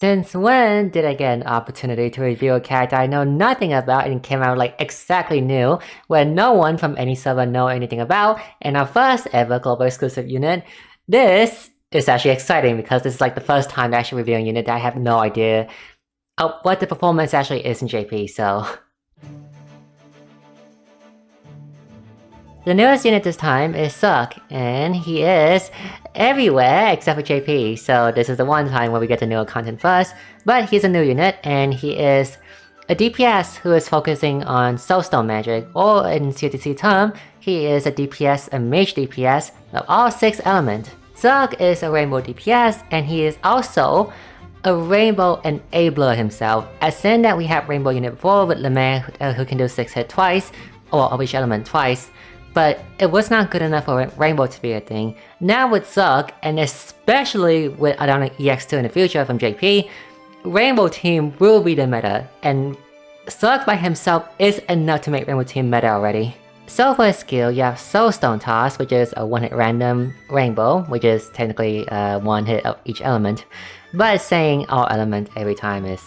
Since when did I get an opportunity to review a character I know nothing about and came out like exactly new, where no one from any server know anything about, and our first ever global exclusive unit? This is actually exciting because this is like the first time actually reviewing a unit that I have no idea of what the performance actually is in JP, so... The newest unit this time is Xerc, and he is everywhere except for JP, so this is the one time where we get the newer content first, but he's a new unit, and he is a DPS who is focusing on Soulstone magic, or in CTC term, he is a DPS, a mage DPS of all 6 elements. Xerc is a rainbow DPS, and he is also a rainbow enabler himself, as in that we have rainbow unit before with Lemaire who can do 6 hit twice, or of each element twice, but it was not good enough for Rainbow to be a thing. Now with Xerc, and especially with Adonic EX2 in the future from JP, Rainbow Team will be the meta, and Xerc by himself is enough to make Rainbow Team meta already. So for his skill, you have Soulstone Toss, which is a 1-hit random rainbow, which is technically 1 hit of each element, but saying all element every time is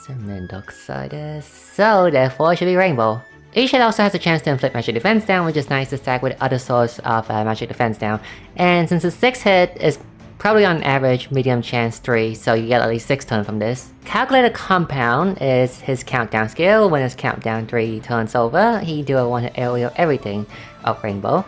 Mendoxidus, so therefore it should be Rainbow. Each hit also has a chance to inflict magic defense down, which is nice to stack with other source of magic defense down. And since the 6 hit is probably on average medium chance 3, so you get at least 6 turns from this. Calculated Compound is his countdown skill. When his countdown 3 turns over, he do a 1-hit AoE of everything of Rainbow.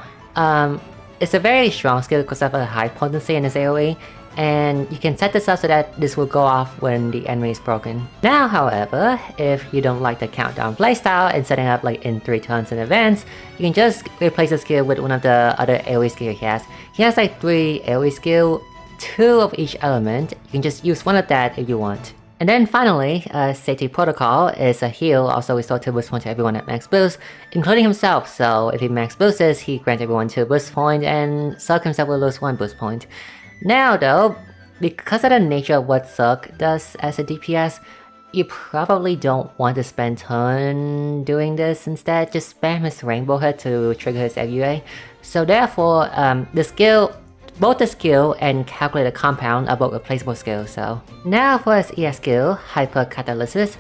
It's a very strong skill because of a high potency in his AoE, and you can set this up so that this will go off when the enemy is broken. Now, however, if you don't like the countdown playstyle and setting up like in 3 turns in advance, you can just replace the skill with one of the other AoE skill he has. He has like 3 AoE skill, 2 of each element. You can just use one of that if you want. And then finally, Safety Protocol is a heal, also restore 2 boost points to everyone at max boost, including himself, so if he max boosts, he grants everyone 2 boost points, and Xerc himself will lose 1 boost point. Now though, because of the nature of what Xerc does as a DPS, you probably don't want to spend turn doing this. Instead, just spam his Rainbow Hit to trigger his FUA. So therefore, both the skill and Calculated Compound are both replaceable skills, so... Now for his ES skill, Hyper Catalysis,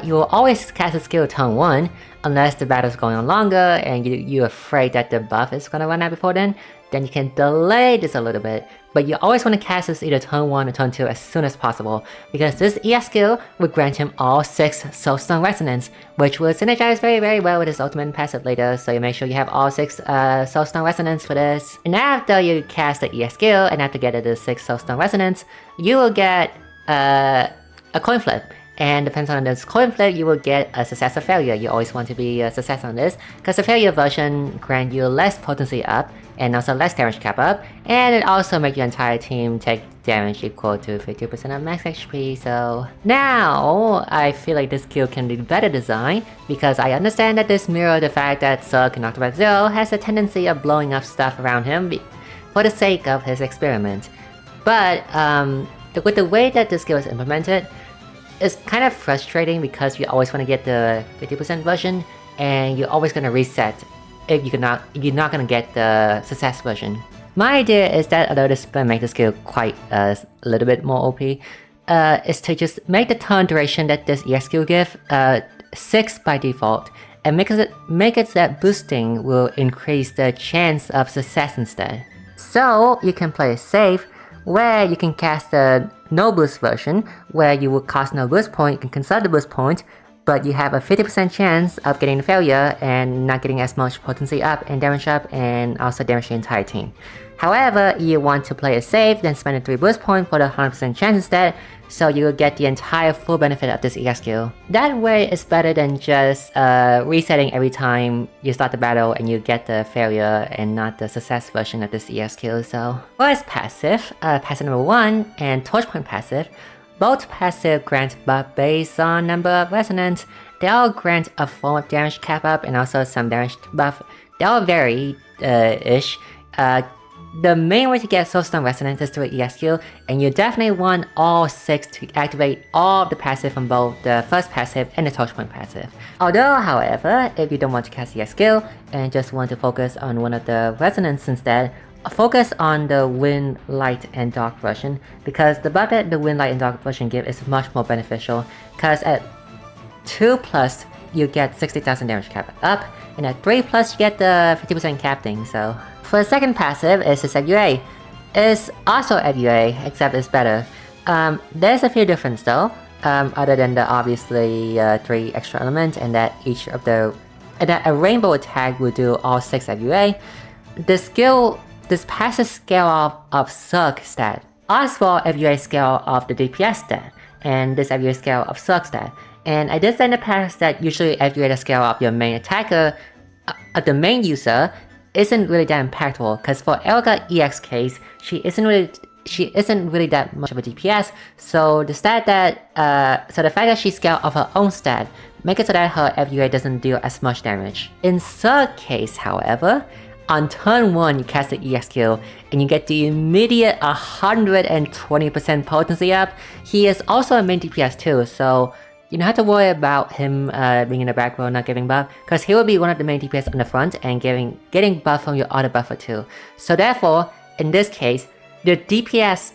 you will always cast a skill turn 1, unless the battle is going on longer and you're afraid that the buff is gonna run out before then you can delay this a little bit. But you always want to cast this either turn 1 or turn 2 as soon as possible, because this ES skill will grant him all 6 Soulstone Resonance, which will synergize very well with his ultimate and passive later, so you make sure you have all 6 Soulstone Resonance for this. And after you cast the ES skill and after getting the 6 Soulstone Resonance, you will get a coin flip. And depends on this coin flip, you will get a success or failure. You always want to be a success on this, because the failure version grants you less potency up, and also less damage cap up, and it also makes your entire team take damage equal to 50% of max HP, so... Now, I feel like this skill can be better designed, because I understand that this mirrors the fact that Xerc in Octopath 0 has a tendency of blowing up stuff around him for the sake of his experiment. But, with the way that this skill is implemented, it's kind of frustrating because you always want to get the 50% version, and you're always going to reset if you're not gonna get the success version. My idea is that, although this is gonna make the skill quite a little bit more OP, is to just make the turn duration that this EX skill gives 6 by default, and make it that boosting will increase the chance of success instead. So you can play it safe, where you can cast the no boost version, where you will cost no boost point, you can conserve the boost point, but you have a 50% chance of getting the failure and not getting as much potency up and damage up, and also damage your entire team. However, you want to play it safe, then spend a 3 boost point for the 100% chance instead, so you will get the entire full benefit of this EX skill. That way it's better than just resetting every time you start the battle and you get the failure and not the success version of this EX skill, so... For its passive, passive number 1 and Torchpoint passive, both passive grant buff based on number of resonance. They all grant a form of damage cap up and also some damage buff. They all vary ish. The main way to get Soulstone Resonance is through an EX skill, and you definitely want all 6 to activate all of the passive from both the first passive and the Torchpoint passive. Although, however, if you don't want to cast the EX skill and just want to focus on one of the Resonance instead, focus on the Wind, Light, and Dark version, because the buff that the Wind, Light, and Dark version give is much more beneficial, because at 2+, you get 60,000 damage cap up, and at 3+, you get the 50% cap thing, so... For the second passive is this FUA. It's also FUA, except it's better. There's a few differences though, other than the obviously 3 extra elements, and that each of the... and that a rainbow attack will do all 6 FUA. This passive scale off of Xerc stat. Oswald FUA scale off the DPS stat, and this FUA scale of Xerc stat. And I did say in the past that usually FUA the scale of your main attacker, the main user, isn't really that impactful, because for Elga EX case, she isn't really that much of a DPS, so the fact that she scaled off her own stat make it so that her FUA doesn't deal as much damage. In Xerc case, however, on turn 1 you cast the EX skill and you get the immediate 120% potency up. He is also a main DPS too, so you don't have to worry about him being in the back row not giving buff, because he will be one of the main DPS on the front and getting buff from your other buffer too. So therefore, in this case, the DPS,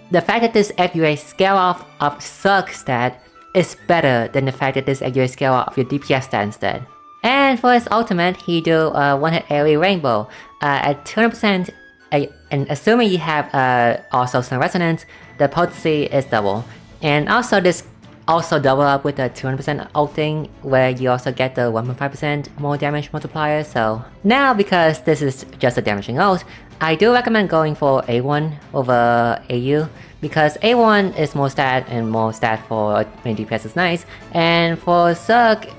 the fact that this FUA scale off of Xerc stat is better than the fact that this FUA scale off your DPS stat instead. And for his ultimate, he do one-hit AoE Rainbow at 200%, and assuming you have also some resonance, the potency is double. And also this also double up with the 200% ult thing, where you also get the 1.5% more damage multiplier. So now, because this is just a damaging ult, I do recommend going for A1 over AU, because A1 is more stat, and more stat for main DPS is nice. And for Xerc,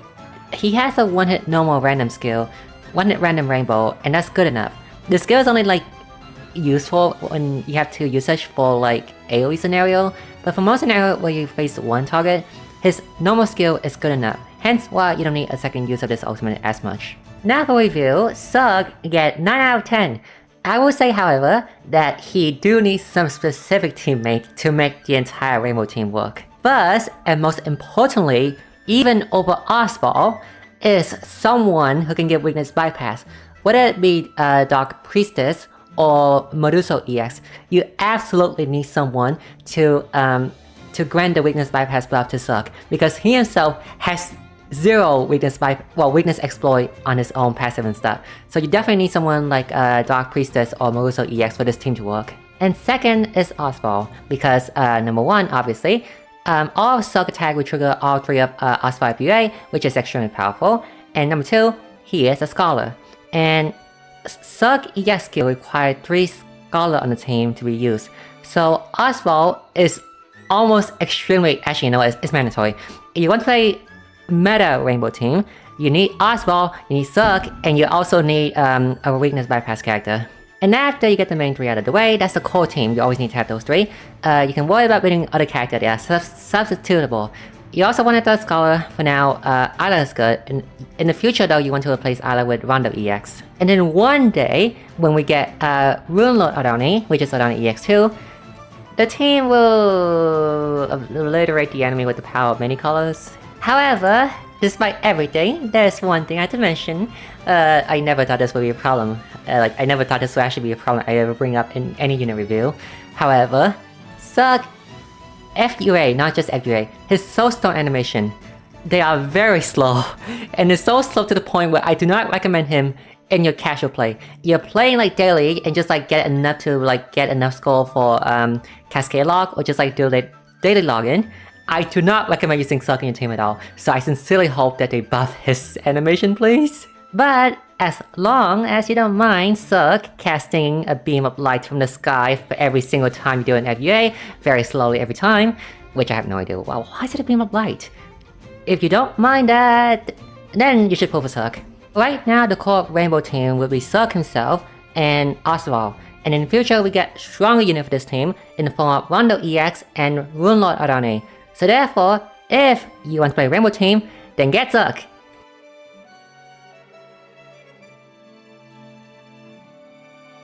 he has a one-hit normal random skill, one-hit random rainbow, and that's good enough. The skill is only like useful when you have to usage for like AoE scenario, but for most scenario where you face one target, his normal skill is good enough, hence why you don't need a second use of this ultimate as much. Now for review, Xerc get 9 out of 10. I will say however, that he do need some specific teammate to make the entire Rainbow team work. First, and most importantly, even over Oswald, is someone who can give weakness bypass. Whether it be Dark Priestess or Medusa EX, you absolutely need someone to grant the weakness bypass buff to Xerc, because he himself has zero weakness exploit on his own passive and stuff. So you definitely need someone like Dark Priestess or Medusa EX for this team to work. And second is Oswald, because number 1, obviously, all Xerc attack will trigger all 3 of Oswald FUA, which is extremely powerful. And number 2, he is a Scholar. And Xerc EX skill required 3 Scholar on the team to be used. So Oswald is almost extremely, actually no, it's mandatory. If you want to play meta Rainbow team, you need Oswald, you need Xerc, and you also need a weakness bypass character. And after you get the main 3 out of the way, that's the core team, you always need to have those 3. You can worry about building other characters, they are substitutable. You also want a third Scholar for now. Isla is good. In the future though, you want to replace Isla with Rondo EX. And then one day, when we get Rune Lord Adoni, which is Adoni EX2, the team will obliterate the enemy with the power of many colors. However, despite everything, there's one thing I had to mention. I never thought this would be a problem. I never thought this would actually be a problem I ever bring up in any unit review. However, Xerc FUA, not just FUA, his Soulstone animation, they are very slow. And it's so slow to the point where I do not recommend him in your casual play. You're playing like daily and just like get enough to like get enough score for Cascade Log, or just like do the daily login. I do not recommend using Xerc in your team at all, so I sincerely hope that they buff his animation, please. But as long as you don't mind Xerc casting a beam of light from the sky for every single time you do an FUA, very slowly every time, which I have no idea. Well, why is it a beam of light? If you don't mind that, then you should pull for Xerc. Right now, the core Rainbow team will be Xerc himself and Oswald, and in the future we get stronger unit for this team in the form of Rondo EX and Rune Lord Adoni. So therefore, if you want to play Rainbow team, then get Xerc.